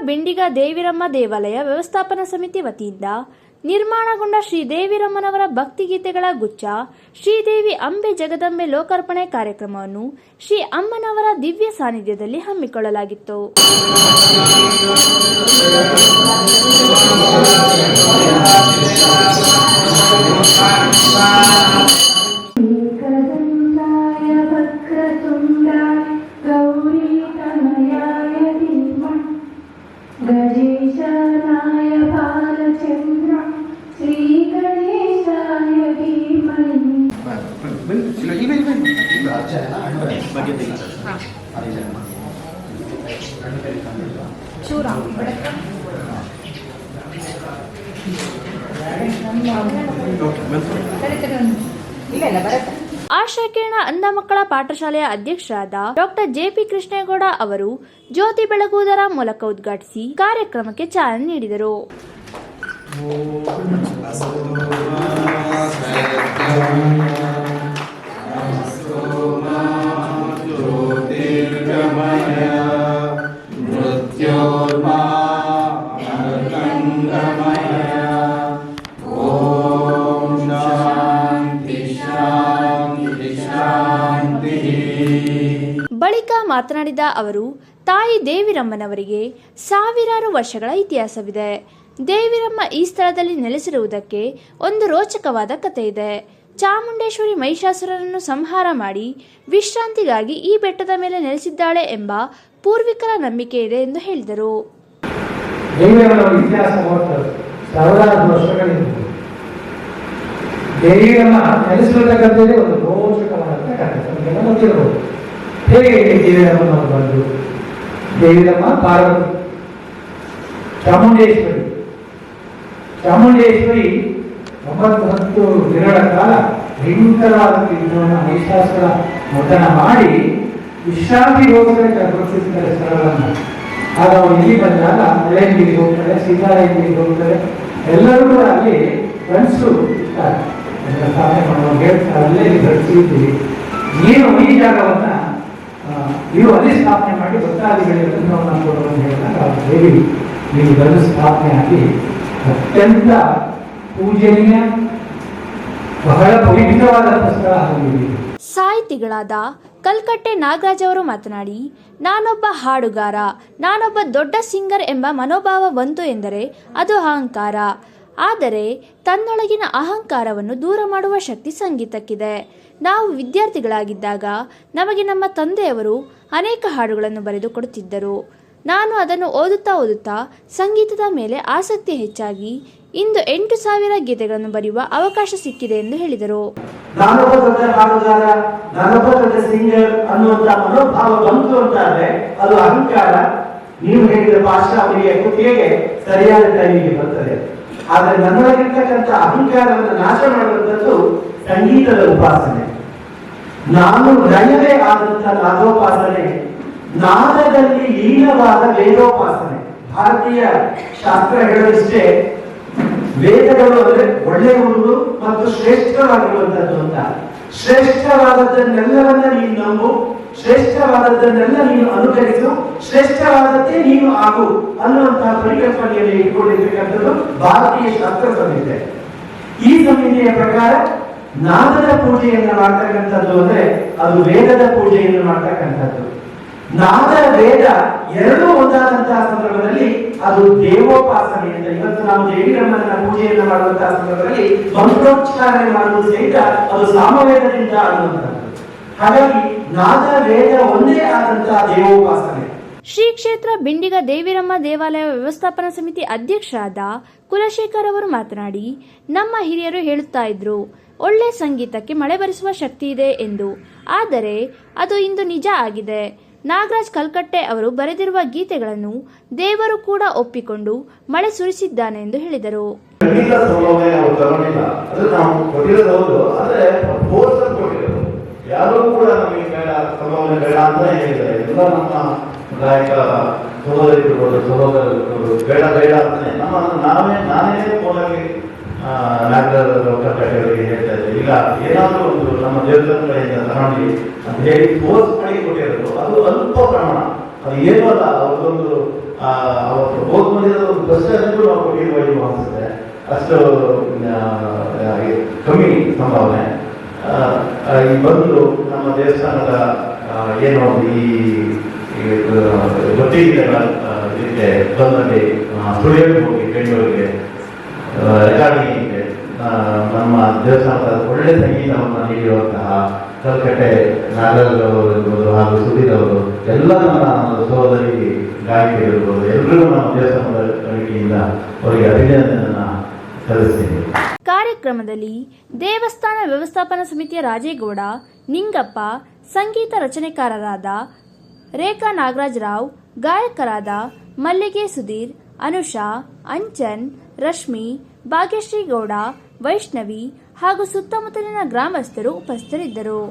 ಬಿಂಡಿಗ ದೇವಿರಮ್ಮ ದೇವಾಲಯ ವ್ಯವಸ್ಥಾಪನಾ ಸಮಿತಿ ವತಿಯಿಂದ ನಿರ್ಮಾಣಗೊಂಡ ಶ್ರೀ ದೇವಿರಮ್ಮನವರ ಭಕ್ತಿಗೀತೆಗಳ ಗುಚ್ಛ ಶ್ರೀದೇವಿ ಅಂಬೆ ಜಗದಂಬೆ ಲೋಕಾರ್ಪಣೆ ಕಾರ್ಯಕ್ರಮವನ್ನು ಶ್ರೀ ಅಮ್ಮನವರ ದಿವ್ಯ ಸಾನ್ನಿಧ್ಯದಲ್ಲಿ ಹಮ್ಮಿಕೊಳ್ಳಲಾಗಿತ್ತು. ಆಶಾಕಿರಣ ಅಂಧ ಮಕ್ಕಳ ಪಾಠಶಾಲೆಯ ಅಧ್ಯಕ್ಷರಾದ ಡಾಕ್ಟರ್ ಜೆಪಿ ಕೃಷ್ಣೇಗೌಡ ಅವರು ಜ್ಯೋತಿ ಬೆಳಗುವುದರ ಮೂಲಕ ಉದ್ಘಾಟಿಸಿ ಕಾರ್ಯಕ್ರಮಕ್ಕೆ ಚಾಲನೆ ನೀಡಿದರು. ಬಳಿಕ ಮಾತನಾಡಿದ ಅವರು, ತಾಯಿ ದೇವಿರಮ್ಮನವರಿಗೆ ಸಾವಿರಾರು ವರ್ಷಗಳ ಇತಿಹಾಸವಿದೆ. ದೇವಿರಮ್ಮ ಈ ಸ್ಥಳದಲ್ಲಿ ನೆಲೆಸಿರುವುದಕ್ಕೆ ಒಂದು ರೋಚಕವಾದ ಕಥೆ ಇದೆ. ಚಾಮುಂಡೇಶ್ವರಿ ಮಹಿಷಾಸುರನನ್ನು ಸಂಹಾರ ಮಾಡಿ ವಿಶ್ರಾಂತಿಗಾಗಿ ಈ ಬೆಟ್ಟದ ಮೇಲೆ ನೆಲೆಸಿದ್ದಾಳೆ ಎಂಬ ಪೂರ್ವಿಕರ ನಂಬಿಕೆ ಇದೆ ಎಂದು ಹೇಳಿದರು. ದೇವಿರಮ್ಮ ನೆಲೆಸಿರುವುದಕ್ಕಂಥದ್ದೇ ಒಂದು ರೋಚಕವಾದಂಥ ಕಥೆ. ಹೇಗೆ ದೇವಿರಮ್ಮ ಬಂದು ದೇವಿರಮ್ಮ ಪಾರ್ವತಿ ಚಾಮುಂಡೇಶ್ವರಿ 9 ದಿನಗಳ ಕಾಲ ಭಯಂಕರವಾದ ಯುದ್ಧವನ್ನು ಮಹಿಷಾಸುರ ಮರ್ದನ ಮಾಡಿ ವಿಶ್ರಾಂತಿಗೋಸ್ಕರ ಕರ್ಪಿಸಿದ್ದಾರೆ ಸ್ಥಳಗಳನ್ನು. ಆಗ ಅವರು ಇಲ್ಲಿ ಬಂದಾಗ ಮಳೆಯಂಗಿಗೆ ಹೋಗ್ತಾರೆ, ಸೀತಾರಾಯಂಗಿಗೆ ಹೋಗ್ತಾರೆ. ಎಲ್ಲರೂ ಕೂಡ ಅಲ್ಲಿ ಗಂಡಸರು ಇರ್ತಾರೆ, ಸ್ಥಾಪನೆ ಮಾಡುವ ಹೇಳ್ತಾರೆ, ಅಲ್ಲೇ ಗಡಿಸಿದ್ದೀವಿ, ನೀನು ಈ ಜಾಗವನ್ನ ನೀವು ಅಲ್ಲಿ ಸ್ಥಾಪನೆ ಮಾಡಿ ಭಕ್ತಾದಿಗಳಿಗೆ ಅನುಭವವನ್ನು ಕೊಡುವಂತ ಹೇಳಿದಾಗ ದೇವಿ ನೀವು ಗಂಡು ಸ್ಥಾಪನೆ ಆಗಿ ಅತ್ಯಂತ ಪೂಜನೀಯ ಬಹಳ ಪವಿತ್ರವಾದಂಥ ಸ್ಥಳ ಆಗಿದೆ. ಸಾಹಿತಿಗಳಾದ ಕಲ್ಕಟ್ಟೆ ನಾಗರಾಜ್ ಅವರು ಮಾತನಾಡಿ, ನಾನೊಬ್ಬ ಹಾಡುಗಾರ, ನಾನೊಬ್ಬ ದೊಡ್ಡ ಸಿಂಗರ್ ಎಂಬ ಮನೋಭಾವ ಬಂತು ಎಂದರೆ ಅದು ಅಹಂಕಾರ. ಆದರೆ ತನ್ನೊಳಗಿನ ಅಹಂಕಾರವನ್ನು ದೂರ ಮಾಡುವ ಶಕ್ತಿ ಸಂಗೀತಕ್ಕಿದೆ. ನಾವು ವಿದ್ಯಾರ್ಥಿಗಳಾಗಿದ್ದಾಗ ನಮಗೆ ನಮ್ಮ ತಂದೆಯವರು ಅನೇಕ ಹಾಡುಗಳನ್ನು ಬರೆದು ಕೊಡುತ್ತಿದ್ದರು. ನಾನು ಅದನ್ನು ಓದುತ್ತಾ ಸಂಗೀತದ ಮೇಲೆ ಆಸಕ್ತಿ ಹೆಚ್ಚಾಗಿ ಇಂದು 8,000 ಗೀತೆಗಳನ್ನು ಬರೆಯುವ ಅವಕಾಶ ಸಿಕ್ಕಿದೆ ಎಂದು ಹೇಳಿದರು. ನಾನೊಬ್ಬ ದೊಡ್ಡ ಹಾಡುಗಾರ, ನಾನೊಬ್ಬ ದೊಡ್ಡ ಸಿಂಗರ್ ಅನ್ನುವಂತ ಮನೋಭಾವ ಬಂತು ಅಂತಾದ್ರೆ ಅದು ಅಹಂಕಾರ. ನೀವು ಹೇಳಿದ ಪಾಶ್ಚಾತ್ಯ ಕೃತಿಗೆ ಸರಿಯಾದ ಟೈಮಿಗೆ ಬರ್ತದೆ. ಆದ್ರೆ ನನ್ನೊಳಗಿರ್ತಕ್ಕಂಥ ಅಹಂಕಾರವನ್ನು ನಾಶ ಮಾಡುವಂಥದ್ದು ಸಂಗೀತದ ಉಪಾಸನೆ. ನಾನು ಲಯವೇ ಆದಂತ ನಾದೋಪಾಸನೆ, ನಾದದಲ್ಲಿ ಲೀನವಾದ ವೇದೋಪಾಸನೆ. ಭಾರತೀಯ ಶಾಸ್ತ್ರ ಹೇಳೋದಿಷ್ಟೇ, ವೇದಗಳು ಅಂದ್ರೆ ಒಳ್ಳೆಯುವುದು ಮತ್ತು ಶ್ರೇಷ್ಠವಾಗಿರುವಂತದ್ದು ಅಂತ. ಶ್ರೇಷ್ಠವಾದದ್ದನ್ನೆಲ್ಲವನ್ನ ನೀನು ನಂಬು, ಶ್ರೇಷ್ಠವಾದದ್ದನ್ನೆಲ್ಲ ನೀನು ಅನುಕರಿಸು, ಶ್ರೇಷ್ಠವಾದದ್ದೇ ನೀನು ಆಗು ಅನ್ನುವಂತಹ ಪರಿಕಲ್ಪನೆಯಲ್ಲಿ ಇಟ್ಕೊಂಡಿರ್ತಕ್ಕಂಥದ್ದು ಭಾರತೀಯ ಶಾಸ್ತ್ರ ಸಂಹಿತೆ. ಈ ಸಂಹಿತೆಯ ಪ್ರಕಾರ ನಾದದ ಪೂಜೆಯನ್ನು ಮಾಡ್ತಕ್ಕಂಥದ್ದು ಅಂದ್ರೆ ಅದು ವೇದದ ಪೂಜೆಯನ್ನು ಮಾಡ್ತಕ್ಕಂಥದ್ದು. ನಾದ ವೇದ ಎರಡೂ ಒಂದಾದಂತಹ ಸಂದರ್ಭದಲ್ಲಿ ಅದು ದೇವೋಪಾಸನೆ ಅಂತ. ಇವತ್ತು ನಾವು ದೇವಿರಮ್ಮನ ಪೂಜೆಯನ್ನು ಮಾಡುವಂತಹ ಸಂದರ್ಭದಲ್ಲಿ ಮಂತ್ರೋಚ್ಚಾರಣೆ ಮಾಡುವುದು ಸಹಿತ ಅದು ಸಾಮವೇದದಿಂದ ಆಗುವಂತಹದ್ದು. ಹಾಗಾಗಿ ನಾದ ವೇದ ಒಂದೇ ಆದಂತಹ ದೇವೋಪಾಸನೆ. ಶ್ರೀ ಕ್ಷೇತ್ರ ಬಿಂಡಿಗ ದೇವಿರಮ್ಮ ದೇವಾಲಯ ವ್ಯವಸ್ಥಾಪನಾ ಸಮಿತಿ ಅಧ್ಯಕ್ಷರಾದ ಕುಲಶೇಖರ್ ಅವರು ಮಾತನಾಡಿ, ನಮ್ಮ ಹಿರಿಯರು ಹೇಳುತ್ತಾ ಇದ್ರು, ಒಳ್ಳೆ ಸಂಗೀತಕ್ಕೆ ಮಳೆ ಬರಿಸುವ ಶಕ್ತಿ ಇದೆ ಎಂದು. ಆದರೆ ಅದು ಇಂದು ನಿಜ ಆಗಿದೆ. ನಾಗರಾಜ್ ಕಲ್ಕಟ್ಟೆ ಅವರು ಬರೆದಿರುವ ಗೀತೆಗಳನ್ನು ದೇವರು ಕೂಡ ಒಪ್ಪಿಕೊಂಡು ಮಳೆ ಸುರಿಸಿದ್ದಾನೆ ಎಂದು ಹೇಳಿದರು. ಯಾರು ಕೂಡ ನಮಗೆ ಬೇಡ ಸಂಭಾವನೆ ಬೇಡ ಅಂತಾನೆ ಹೇಳಿದ್ದಾರೆ. ಎಲ್ಲ ನಮ್ಮ ಗಾಯಕ ಸಹೋದರರು ಬೇಡ ಅಂತಾನೆ ನಾನೇ ಫೋನಲ್ಲಿ ಕಟ್ಟಡಗಳಿಗೆ ಹೇಳ್ತಾ ಇದ್ದೆ, ಇಲ್ಲ ಏನಾದರೂ ಒಂದು ನಮ್ಮ ದೇವಸ್ಥಾನ ಕಡೆಯಿಂದ ತಗೊಂಡು ಅಂತ ಹೇಳಿ ಫೋರ್ಸ್ ಮಾಡಿ ಕೊಟ್ಟಿರೋದು. ಅದು ಅಲ್ಪ ಪ್ರಮಾಣ, ಅದು ಏನೂ ಅಲ್ಲ. ಅವ್ರದ್ದೊಂದು ಅವತ್ತು ಹೋದ್ ಮಂದಿರದ ಒಂದು ಬಸ್ ಚಾರ್ಜ್ಗೂ ನಾವು ಕೊಟ್ಟಿರುವ ಅನಿಸುತ್ತೆ, ಅಷ್ಟು ಕಮ್ಮಿ ಸಂಭಾವನೆ. ಈ ಬಂದು ನಮ್ಮ ದೇವಸ್ಥಾನದ ಏನೋ ಈ ಗೊತ್ತಿಗೆಗಳ ಇದಕ್ಕೆ ಬಂದಲ್ಲಿ ಸ್ಟುಡಿಯೋಗೆ ಹೋಗಿ ಬೆಂಗಳೂರಿಗೆ ರೆಕಾರ್ಡಿಂಗಿಗೆ ನಮ್ಮ ದೇವಸ್ಥಾನದ ಒಳ್ಳೆ ಸಂಗೀತವನ್ನು ನೀಡಿರುವಂತಹ ಕಲ್ಕಟ್ಟೆ ನಾಗರಾಜ್ ಅವರು ಇರ್ಬೋದು ಹಾಗೂ ಸುಧೀರ್ ಅವರು ಎಲ್ಲ ನನ್ನ ಸಹೋದರಿ ಗಾಯಕರಿರ್ಬೋದು ಎಲ್ಲರಿಗೂ ನಮ್ಮ ದೇವಸ್ಥಾನದ ಕಮಿಟಿಯಿಂದ ಅವರಿಗೆ ಅಭಿನಂದನೆಯನ್ನು ಸಲ್ಲಿಸ್ತೀನಿ. ಕಾರ್ಯಕ್ರಮದಲ್ಲಿ ದೇವಸ್ಥಾನ ವ್ಯವಸ್ಥಾಪನಾ ಸಮಿತಿಯ ರಾಜೇಗೌಡ, ನಿಂಗಪ್ಪ, ಸಂಗೀತ ರಚನೆಕಾರರಾದ ರೇಖಾ ನಾಗರಾಜರಾವ್, ಗಾಯಕರಾದ ಮಲ್ಲಿಗೆ ಸುಧೀರ್, ಅನುಷಾ, ಅಂಚನ್, ರಶ್ಮಿ, ಭಾಗ್ಯಶ್ರೀ ಗೌಡ, ವೈಷ್ಣವಿ ಹಾಗೂ ಸುತ್ತಮುತ್ತಲಿನ ಗ್ರಾಮಸ್ಥರು ಉಪಸ್ಥಿತರಿದ್ದರು.